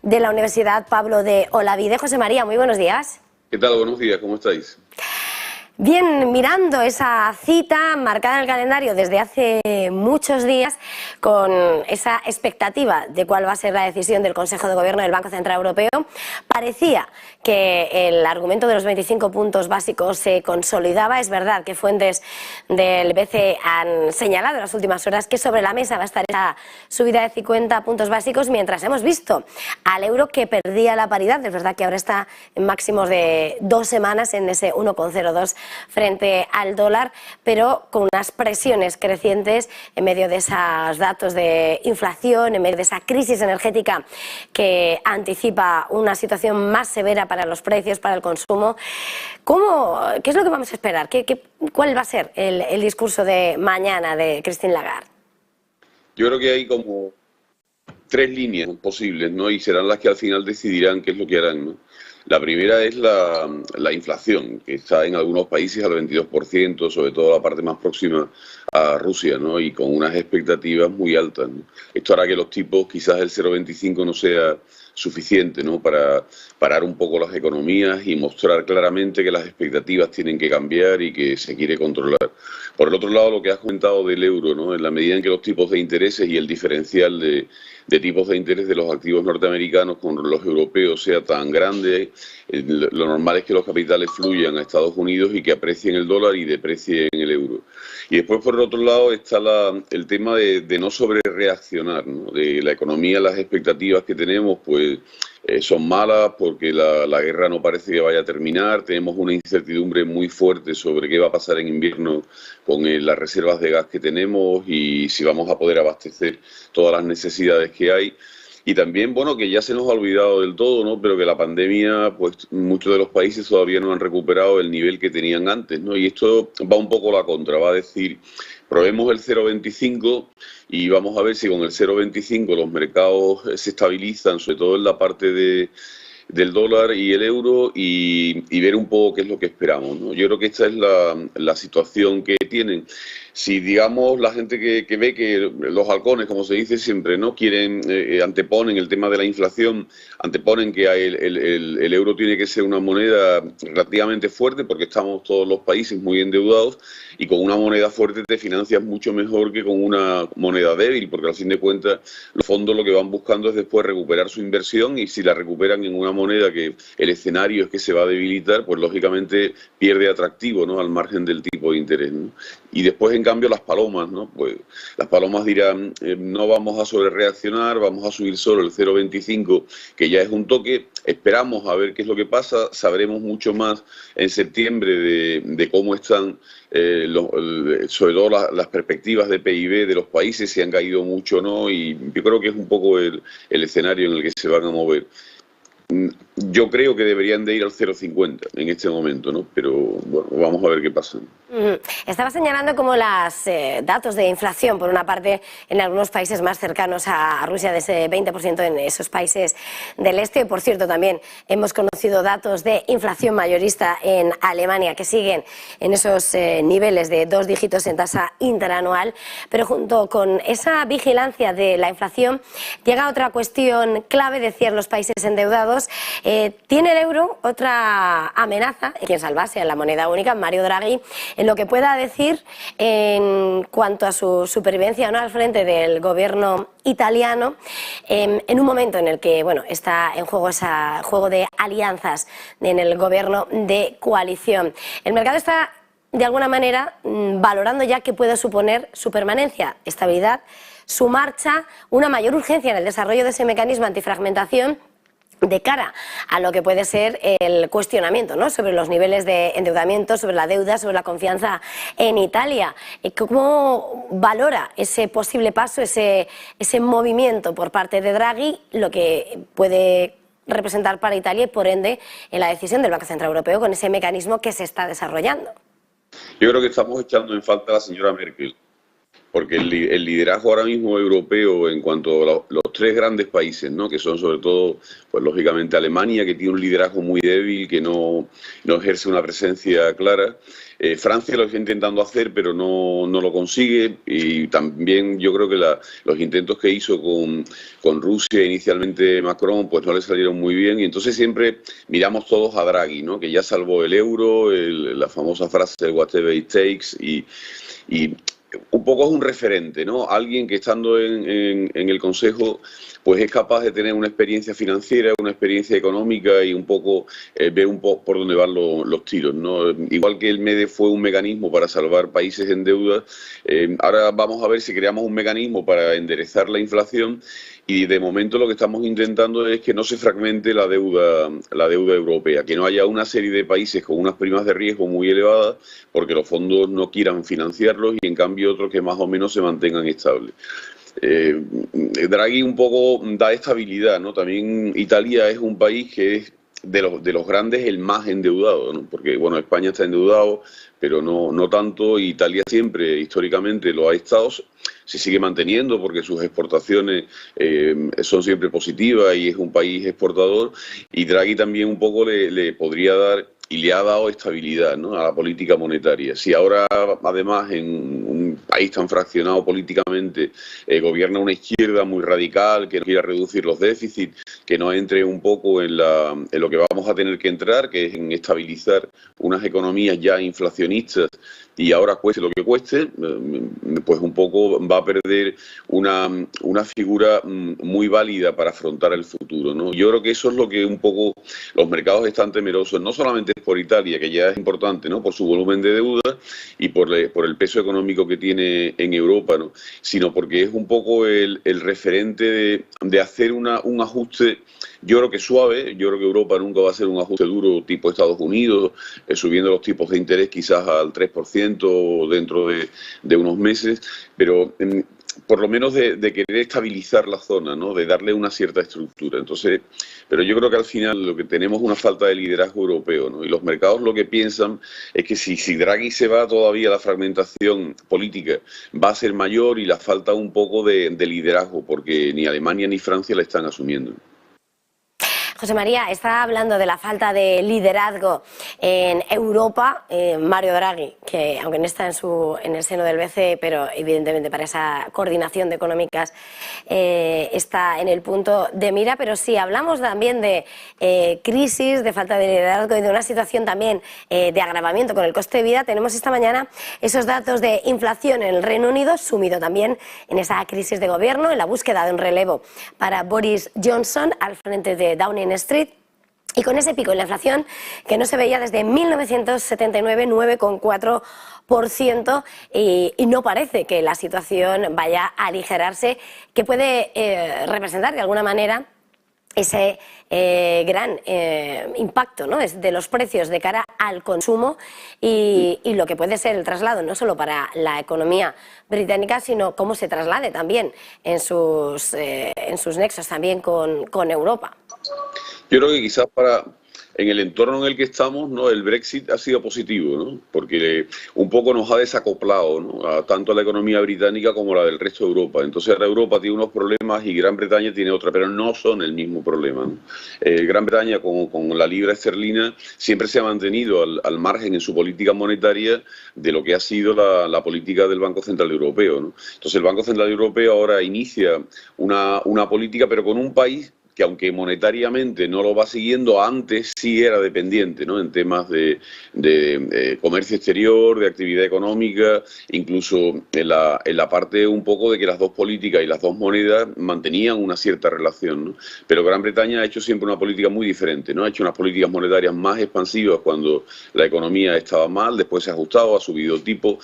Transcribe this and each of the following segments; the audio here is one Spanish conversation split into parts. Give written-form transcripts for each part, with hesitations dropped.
de la Universidad Pablo de Olavide. José María, muy buenos días. ¿Qué tal? Buenos días, ¿cómo estáis? Bien, mirando esa cita marcada en el calendario desde hace muchos días, con esa expectativa de cuál va a ser la decisión del Consejo de Gobierno del Banco Central Europeo, parecía que el argumento de los 25 puntos básicos se consolidaba. Es verdad que fuentes del BCE han señalado en las últimas horas que sobre la mesa va a estar esa subida de 50 puntos básicos, mientras hemos visto al euro que perdía la paridad. Es verdad que ahora está en máximos de 2 semanas en ese 1,02 frente al dólar, pero con unas presiones crecientes en medio de esos datos de inflación, en medio de esa crisis energética que anticipa una situación más severa para los precios, para el consumo. ¿Qué es lo que vamos a esperar? ¿Cuál va a ser el discurso de mañana de Christine Lagarde? Yo creo que hay como 3 líneas posibles, ¿no? Y serán las que al final decidirán qué es lo que harán, ¿no? La primera es la inflación, que está en algunos países al 22%, sobre todo la parte más próxima a Rusia, ¿no? Y con unas expectativas muy altas, ¿no? Esto hará que los tipos, quizás el 0,25 no sea suficiente, ¿no? Para parar un poco las economías y mostrar claramente que las expectativas tienen que cambiar y que se quiere controlar. Por el otro lado, lo que has comentado del euro, ¿no? En la medida en que los tipos de intereses y el diferencial de tipos de interés de los activos norteamericanos con los europeos sea tan grande, lo normal es que los capitales fluyan a Estados Unidos y que aprecien el dólar y deprecien el euro. Y después, por el otro lado, está el tema de no sobrereaccionar, ¿no? De la economía, las expectativas que tenemos, pues son malas porque la guerra no parece que vaya a terminar. Tenemos una incertidumbre muy fuerte sobre qué va a pasar en invierno con las reservas de gas que tenemos y si vamos a poder abastecer todas las necesidades que hay. Y también, bueno, que ya se nos ha olvidado del todo, ¿no? Pero que la pandemia, pues muchos de los países todavía no han recuperado el nivel que tenían antes, ¿no? Y esto va un poco a la contra, va a decir, probemos el 0,25 y vamos a ver si con el 0,25 los mercados se estabilizan, sobre todo en la parte del dólar y el euro, y ver un poco qué es lo que esperamos, ¿no? Yo creo que esta es la situación que tienen. Si, digamos, la gente que ve que los halcones, como se dice siempre, no quieren, anteponen el tema de la inflación, anteponen que el euro tiene que ser una moneda relativamente fuerte porque estamos todos los países muy endeudados, y con una moneda fuerte te financias mucho mejor que con una moneda débil, porque al fin de cuentas los fondos lo que van buscando es después recuperar su inversión, y si la recuperan en una moneda que el escenario es que se va a debilitar, pues lógicamente pierde atractivo, ¿no? Al margen del tipo de interés, ¿no? Y después, en cambio, las palomas, ¿no? Pues las palomas dirán, no vamos a sobrereaccionar, vamos a subir solo el 0,25, que ya es un toque, esperamos a ver qué es lo que pasa, sabremos mucho más en septiembre de cómo están, sobre todo las perspectivas de PIB de los países, si han caído mucho o no, y yo creo que es un poco el escenario en el que se van a mover. Yo creo que deberían de ir al 0,50 en este momento, ¿no? Pero bueno, vamos a ver qué pasa. Estaba señalando como los datos de inflación, por una parte, en algunos países más cercanos a Rusia, de ese 20% en esos países del este. Por cierto, también hemos conocido datos de inflación mayorista en Alemania, que siguen en esos niveles de 2 dígitos en tasa interanual. Pero junto con esa vigilancia de la inflación, llega otra cuestión clave, decían los países endeudados. ¿Tiene el euro otra amenaza? Quien salvase a la moneda única, Mario Draghi, en lo que pueda decir en cuanto a su supervivencia o no al frente del gobierno italiano, en un momento en el que, bueno, está en juego ese juego de alianzas en el gobierno de coalición? El mercado está, de alguna manera, valorando ya qué puede suponer su permanencia, estabilidad, su marcha, una mayor urgencia en el desarrollo de ese mecanismo antifragmentación, de cara a lo que puede ser el cuestionamiento, ¿no?, sobre los niveles de endeudamiento, sobre la deuda, sobre la confianza en Italia. ¿Cómo valora ese posible paso, ese movimiento por parte de Draghi, lo que puede representar para Italia y, por ende, en la decisión del Banco Central Europeo con ese mecanismo que se está desarrollando? Yo creo que estamos echando en falta a la señora Merkel. Porque el liderazgo ahora mismo europeo en cuanto a los tres grandes países, ¿no? Que son sobre todo, pues lógicamente Alemania, que tiene un liderazgo muy débil, que no ejerce una presencia clara. Francia lo está intentando hacer, pero no lo consigue. Y también yo creo que los intentos que hizo con Rusia inicialmente Macron, pues no le salieron muy bien. Y entonces siempre miramos todos a Draghi, ¿no? Que ya salvó el euro, la famosa frase whatever it takes, y un poco es un referente, ¿no? Alguien que estando en el Consejo pues es capaz de tener una experiencia financiera, una experiencia económica y un poco ver un poco por dónde van los tiros, ¿no? Igual que el MEDE fue un mecanismo para salvar países en deuda, ahora vamos a ver si creamos un mecanismo para enderezar la inflación. Y de momento lo que estamos intentando es que no se fragmente la deuda europea, que no haya una serie de países con unas primas de riesgo muy elevadas porque los fondos no quieran financiarlos y en cambio otros que más o menos se mantengan estables. Draghi un poco da estabilidad, ¿no? También Italia es un país que es de los grandes el más endeudado, ¿no? Porque bueno, España está endeudado, pero no tanto. Italia siempre, históricamente, lo ha estado. Se sigue manteniendo porque sus exportaciones son siempre positivas y es un país exportador. Y Draghi también un poco le podría dar y le ha dado estabilidad, ¿no? A la política monetaria. Si ahora, además, en un país tan fraccionado políticamente, gobierna una izquierda muy radical que no quiera reducir los déficits, que no entre un poco en lo que vamos a tener que entrar, que es en estabilizar unas economías ya inflacionistas, y ahora cueste lo que cueste, pues un poco va a perder una figura muy válida para afrontar el futuro, ¿no? Yo creo que eso es lo que un poco los mercados están temerosos, no solamente por Italia, que ya es importante, ¿no? Por su volumen de deuda y por el peso económico que tiene en Europa, ¿no? Sino porque es un poco el referente de hacer un ajuste, yo creo que suave. Yo creo que Europa nunca va a hacer un ajuste duro tipo Estados Unidos, subiendo los tipos de interés quizás al 3% dentro de unos meses, pero por lo menos de querer estabilizar la zona, ¿no? De darle una cierta estructura. Entonces, pero yo creo que al final lo que tenemos es una falta de liderazgo europeo, ¿no? Y los mercados lo que piensan es que si Draghi se va, todavía la fragmentación política va a ser mayor y la falta un poco de liderazgo, porque ni Alemania ni Francia la están asumiendo. José María, está hablando de la falta de liderazgo en Europa, Mario Draghi, que aunque no está en el seno del BCE, pero evidentemente para esa coordinación de económicas está en el punto de mira. Pero sí, hablamos también de crisis, de falta de liderazgo y de una situación también de agravamiento con el coste de vida. Tenemos esta mañana esos datos de inflación en el Reino Unido, sumido también en esa crisis de gobierno, en la búsqueda de un relevo para Boris Johnson al frente de Downing Street, y con ese pico en la inflación que no se veía desde 1979, 9,4%, y no parece que la situación vaya a aligerarse, que puede representar de alguna manera ese gran impacto, ¿no? De los precios de cara al consumo y lo que puede ser el traslado, no solo para la economía británica, sino cómo se traslade también en sus nexos también con Europa. Yo creo que quizás en el entorno en el que estamos, ¿no? El Brexit ha sido positivo, ¿no? Porque un poco nos ha desacoplado, ¿no? Tanto a la economía británica como a la del resto de Europa. Entonces ahora Europa tiene unos problemas y Gran Bretaña tiene otra, pero no son el mismo problema, ¿no? Gran Bretaña con la libra esterlina siempre se ha mantenido al margen en su política monetaria de lo que ha sido la política del Banco Central Europeo, ¿no? Entonces el Banco Central Europeo ahora inicia una política, pero con un país que aunque monetariamente no lo va siguiendo, antes sí era dependiente, ¿no? En temas de comercio exterior, de actividad económica, incluso en la parte un poco de que las dos políticas y las dos monedas mantenían una cierta relación, ¿no? Pero Gran Bretaña ha hecho siempre una política muy diferente, ¿no? Ha hecho unas políticas monetarias más expansivas cuando la economía estaba mal, después se ha ajustado, ha subido tipo,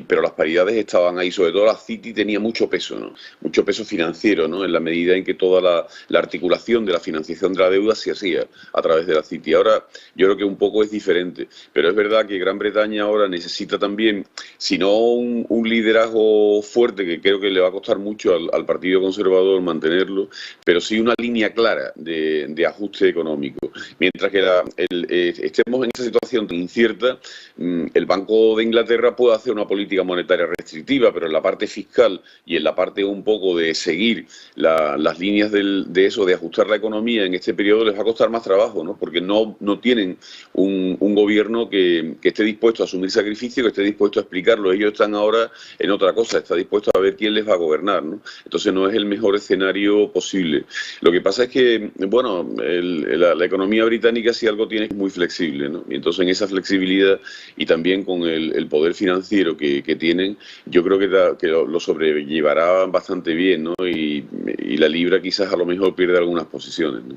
pero las paridades estaban ahí. Sobre todo la City tenía mucho peso, ¿no? Mucho peso financiero, ¿no? En la medida en que toda la la articulación de la financiación de la deuda se hacía a través de la City. Ahora yo creo que un poco es diferente, pero es verdad que Gran Bretaña ahora necesita también, si no un liderazgo fuerte, que creo que le va a costar mucho al Partido Conservador mantenerlo, pero sí una línea clara de ajuste económico. Mientras que estemos en esa situación tan incierta, el Banco de Inglaterra puede hacer una política monetaria restrictiva, pero en la parte fiscal y en la parte un poco de seguir las líneas de eso, de ajustar la economía en este periodo, les va a costar más trabajo, ¿no? Porque no tienen un gobierno que esté dispuesto a asumir sacrificio, que esté dispuesto a explicarlo. Ellos están ahora en otra cosa, está dispuesto a ver quién les va a gobernar, ¿no? Entonces no es el mejor escenario posible. Lo que pasa es que, bueno, la economía británica si algo tiene es muy flexible, ¿no? Y entonces en esa flexibilidad y también con el poder financiero que tienen, yo creo que lo sobrellevará bastante bien, ¿no? Y la libra quizás a lo mejor pierde algunas posiciones, ¿no?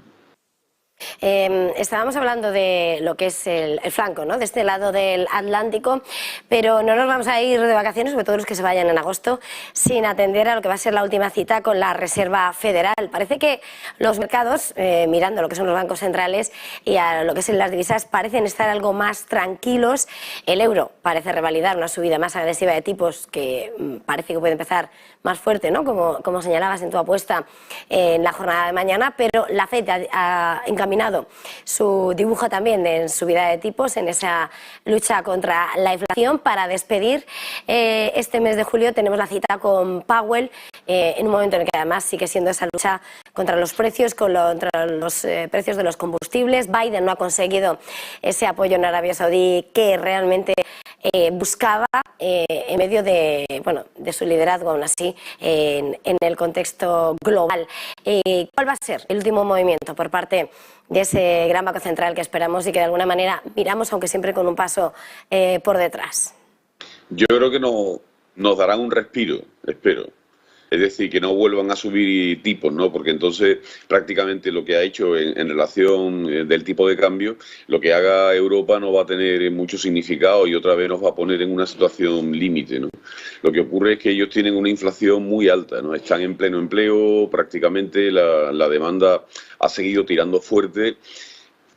Estábamos hablando de lo que es el flanco, ¿no?, de este lado del Atlántico, pero no nos vamos a ir de vacaciones, sobre todo los que se vayan en agosto, sin atender a lo que va a ser la última cita con la Reserva Federal. Parece que los mercados, mirando lo que son los bancos centrales y a lo que son las divisas, parecen estar algo más tranquilos. El euro parece revalidar una subida más agresiva de tipos que parece que puede empezar más fuerte, ¿no?, como señalabas en tu apuesta en la jornada de mañana, pero la FED ha encaminado su dibujo también en subida de tipos en esa lucha contra la inflación para despedir este mes de julio. Tenemos la cita con Powell en un momento en el que además sigue siendo esa lucha contra los precios, contra los precios de los combustibles. Biden no ha conseguido ese apoyo en Arabia Saudí que realmente buscaba en medio de su liderazgo, aún así, en el contexto global. ¿Cuál va a ser el último movimiento por parte de ese gran banco central que esperamos y que de alguna manera miramos, aunque siempre con un paso por detrás? Yo creo que nos darán un respiro, espero. Es decir, que no vuelvan a subir tipos, ¿no? Porque entonces prácticamente lo que ha hecho en relación del tipo de cambio, lo que haga Europa no va a tener mucho significado y otra vez nos va a poner en una situación límite, ¿no? Lo que ocurre es que ellos tienen una inflación muy alta, ¿no? Están en pleno empleo, prácticamente la demanda ha seguido tirando fuerte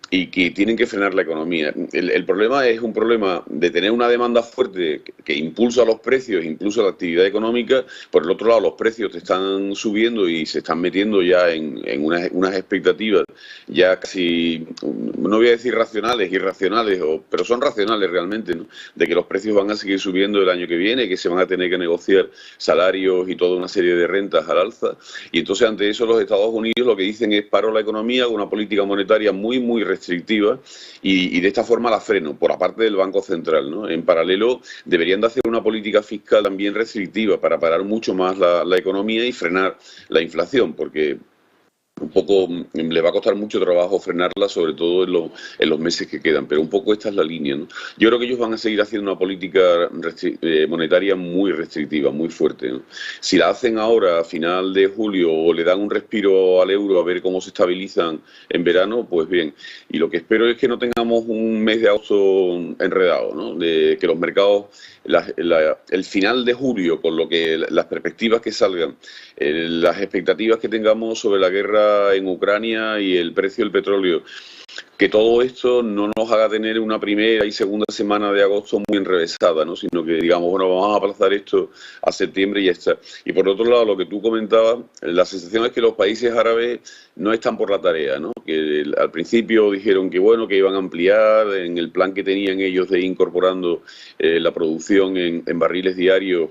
y que tienen que frenar la economía. El problema es un problema de tener una demanda fuerte que impulsa los precios, impulsa la actividad económica. Por el otro lado, los precios te están subiendo y se están metiendo ya en unas expectativas ya casi, no voy a decir racionales, irracionales, pero son racionales realmente, ¿no?, de que los precios van a seguir subiendo el año que viene, que se van a tener que negociar salarios y toda una serie de rentas al alza. Y entonces ante eso los Estados Unidos lo que dicen es paro la economía con una política monetaria muy restrictiva y de esta forma la freno, por aparte del Banco Central, ¿no? En paralelo, deberían de hacer una política fiscal también restrictiva para parar mucho más la economía y frenar la inflación, porque un poco le va a costar mucho trabajo frenarla, sobre todo en los meses que quedan, pero un poco esta es la línea, ¿no? Yo creo que ellos van a seguir haciendo una política monetaria muy restrictiva, muy fuerte, ¿no? Si la hacen ahora, a final de julio, o le dan un respiro al euro a ver cómo se estabilizan en verano, pues bien. Y lo que espero es que no tengamos un mes de agosto enredado, ¿no?, de que los mercados, el final de julio, con lo que las perspectivas que salgan, las expectativas que tengamos sobre la guerra en Ucrania y el precio del petróleo, que todo esto no nos haga tener una primera y segunda semana de agosto muy enrevesada, ¿no?, sino que digamos, bueno, vamos a aplazar esto a septiembre y ya está. Y por otro lado, lo que tú comentabas, la sensación es que los países árabes no están por la tarea, ¿no?, que al principio dijeron que bueno, que iban a ampliar en el plan que tenían ellos de ir incorporando la producción en barriles diarios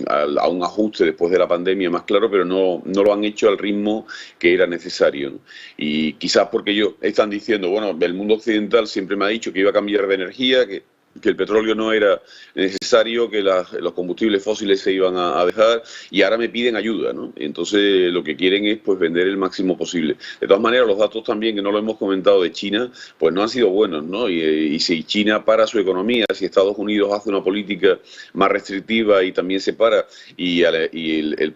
a un ajuste después de la pandemia más claro, pero no lo han hecho al ritmo que era necesario, ¿no? Y quizás porque ellos están diciendo, bueno, el mundo occidental siempre me ha dicho que iba a cambiar de energía, que el petróleo no era necesario, que los combustibles fósiles se iban a dejar y ahora me piden ayuda, ¿no? Y entonces lo que quieren es pues vender el máximo posible. De todas maneras, los datos también, que no lo hemos comentado, de China, pues no han sido buenos, ¿no? Y si China para su economía, si Estados Unidos hace una política más restrictiva y también se para,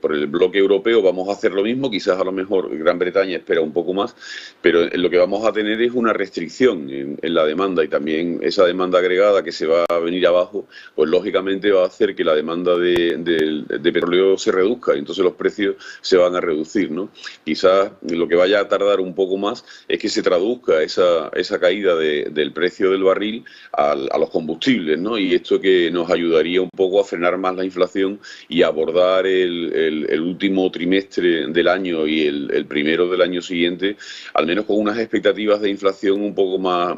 por el bloque europeo vamos a hacer lo mismo, quizás a lo mejor Gran Bretaña espera un poco más, pero lo que vamos a tener es una restricción en la demanda y también esa demanda agregada que que se va a venir abajo, pues lógicamente va a hacer que la demanda de petróleo se reduzca y entonces los precios se van a reducir, ¿no? Quizás lo que vaya a tardar un poco más es que se traduzca esa caída del precio del barril a los combustibles, ¿no? Y esto que nos ayudaría un poco a frenar más la inflación y abordar el último trimestre del año y el primero del año siguiente, al menos con unas expectativas de inflación un poco más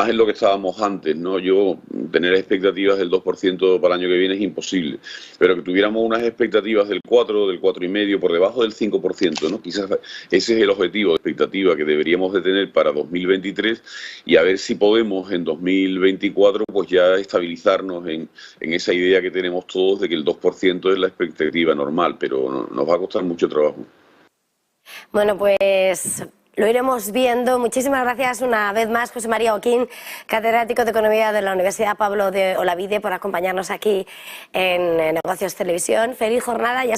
en lo que estábamos antes, ¿no? Yo, tener expectativas del 2% para el año que viene es imposible, pero que tuviéramos unas expectativas del 4, del 4,5, por debajo del 5%, ¿no? Quizás ese es el objetivo de expectativa que deberíamos de tener para 2023 y a ver si podemos en 2024 pues ya estabilizarnos en esa idea que tenemos todos de que el 2% es la expectativa normal, pero nos va a costar mucho trabajo. Bueno, pues lo iremos viendo. Muchísimas gracias una vez más, José María Oquín, catedrático de Economía de la Universidad Pablo de Olavide, por acompañarnos aquí en Negocios Televisión. Feliz jornada y hasta